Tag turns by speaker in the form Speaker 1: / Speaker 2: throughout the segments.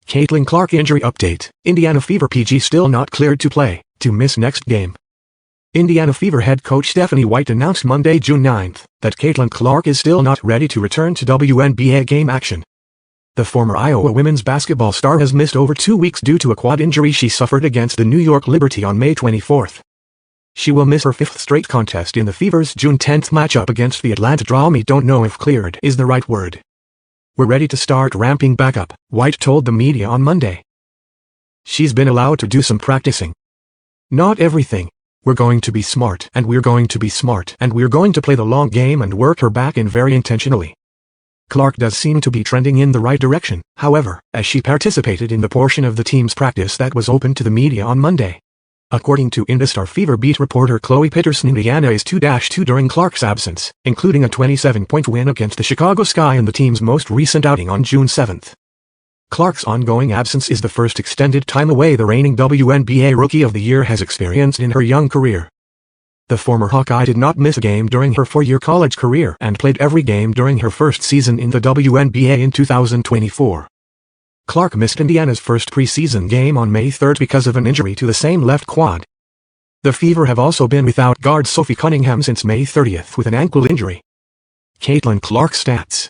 Speaker 1: Caitlin Clark injury update. Indiana Fever PG still not cleared to play, to miss next game. Indiana Fever head coach Stephanie White announced Monday, June 9, that Caitlin Clark is still not ready to return to WNBA game action. The former Iowa women's basketball star has missed over 2 weeks due to a quad injury she suffered against the New York Liberty on May 24. She will miss her 5th straight contest in the Fever's June 10 matchup against the Atlanta Draw. "We don't know if cleared is the right word. We're ready to start ramping back up," White told the media on Monday. "She's been allowed to do some practicing. Not everything. We're going to be smart, and we're going to be smart, and we're going to play the long game and work her back in very intentionally." Clark does seem to be trending in the right direction, however, as she participated in the portion of the team's practice that was open to the media on Monday. According to IndyStar Fever beat reporter Chloe Peterson, Indiana is 2-2 during Clark's absence, including a 27-point win against the Chicago Sky in the team's most recent outing on June 7. Clark's ongoing absence is the first extended time away the reigning WNBA Rookie of the Year has experienced in her young career. The former Hawkeye did not miss a game during her 4-year college career and played every game during her first season in the WNBA in 2024. Clark missed Indiana's first preseason game on May 3 because of an injury to the same left quad. The Fever have also been without guard Sophie Cunningham since May 30 with an ankle injury. Caitlin Clark stats.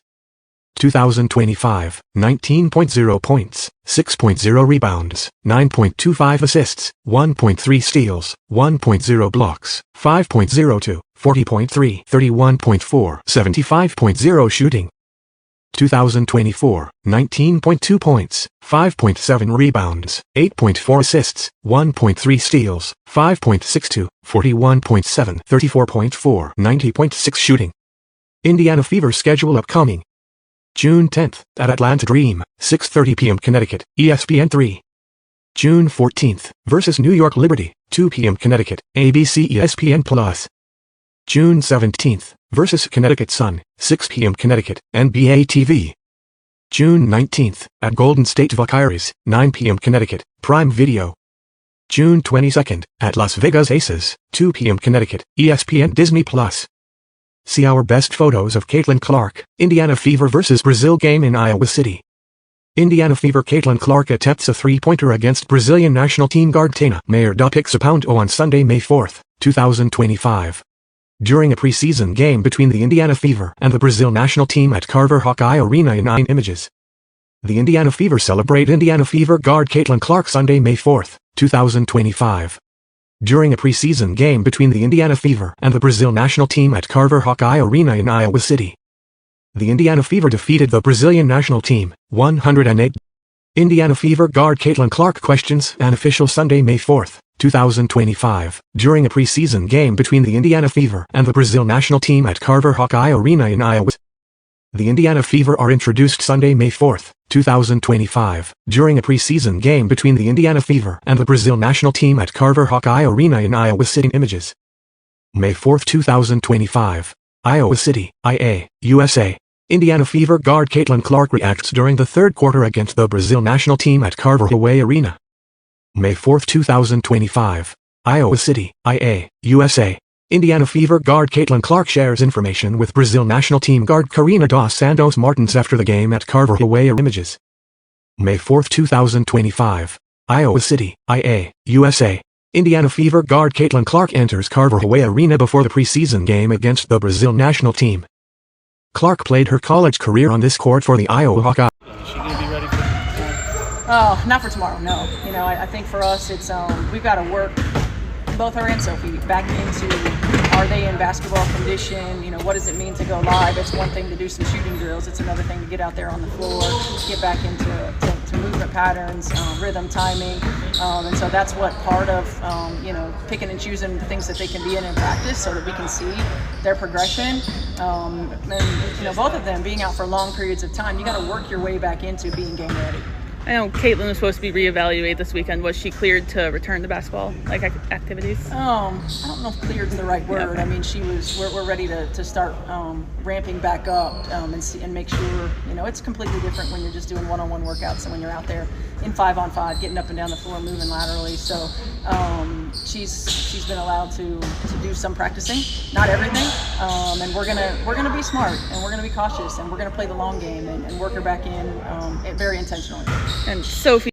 Speaker 1: 2025, 19.0 points, 6.0 rebounds, 9.25 assists, 1.3 steals, 1.0 blocks, 5.02, 40.3, 31.4, 75.0 shooting. 2024, 19.2 points, 5.7 rebounds, 8.4 assists, 1.3 steals, 5.62, 41.7, 34.4, 90.6 shooting. Indiana Fever schedule upcoming. June 10 at Atlanta Dream, 6:30 p.m. Connecticut, ESPN3. June 14 versus New York Liberty, 2 p.m. Connecticut, ABC ESPN+. June 17 versus Connecticut Sun, 6 p.m. Connecticut, NBA TV. June 19 at Golden State Valkyries, 9 p.m. Connecticut, Prime Video. June 22 at Las Vegas Aces, 2 p.m. Connecticut, ESPN Disney+. See our best photos of Caitlin Clark, Indiana Fever vs Brazil game in Iowa City. Indiana Fever Caitlin Clark attempts a three-pointer against Brazilian national team guard Tana Meyer da Pixapounto on Sunday, May 4, 2025. During a preseason game between the Indiana Fever and the Brazil national team at Carver Hawkeye Arena in 9 images. The Indiana Fever celebrate Indiana Fever guard Caitlin Clark Sunday, May 4, 2025. During a preseason game between the Indiana Fever and the Brazil national team at Carver Hawkeye Arena in Iowa City. The Indiana Fever defeated the Brazilian national team, 108. Indiana Fever guard Caitlin Clark questions an official Sunday, May 4, 2025, during a preseason game between the Indiana Fever and the Brazil national team at Carver Hawkeye Arena in Iowa. The Indiana Fever are introduced Sunday, May 4, 2025, during a preseason game between the Indiana Fever and the Brazil national team at Carver Hawkeye Arena in Iowa City. Images. May 4, 2025, Iowa City, IA, USA. Indiana Fever guard Caitlin Clark reacts during the third quarter against the Brazil national team at Carver Hawkeye Arena. May 4, 2025, Iowa City, IA, USA. Indiana Fever guard Caitlin Clark shares information with Brazil national team guard Karina dos Santos Martins after the game at Carver Hawkeye. Images. May 4, 2025, Iowa City, IA, USA. Indiana Fever guard Caitlin Clark enters Carver Hawkeye Arena before the preseason game against the Brazil national team. Clark played her college career on this court for the Iowa Hawkeye.
Speaker 2: Is she going to be ready for tomorrow?
Speaker 3: Oh, not for tomorrow, no. You know, I think for us, it's we've got to work, both her and Sophie, back into, are they in basketball condition? You know, what does it mean to go live? It's one thing to do some shooting drills. It's another thing to get out there on the floor, get back into to movement patterns, rhythm, timing. And so that's what part of, you know, picking and choosing the things that they can be in practice so that we can see their progression. And, you know, both of them being out for long periods of time, you got to work your way back into being game ready.
Speaker 2: I know Caitlin was supposed to be reevaluated this weekend. Was she cleared to return to basketball activities?
Speaker 3: I don't know if cleared is the right word.
Speaker 2: Yeah.
Speaker 3: I mean, we're ready to start ramping back up and make sure, you know, it's completely different when you're just doing one-on-one workouts and when you're out there in 5-on-5, getting up and down the floor, moving laterally. So she's been allowed to do some practicing, not everything. And we're gonna be smart, and we're gonna be cautious, and we're gonna play the long game and work her back in very intentionally.
Speaker 2: And Sophie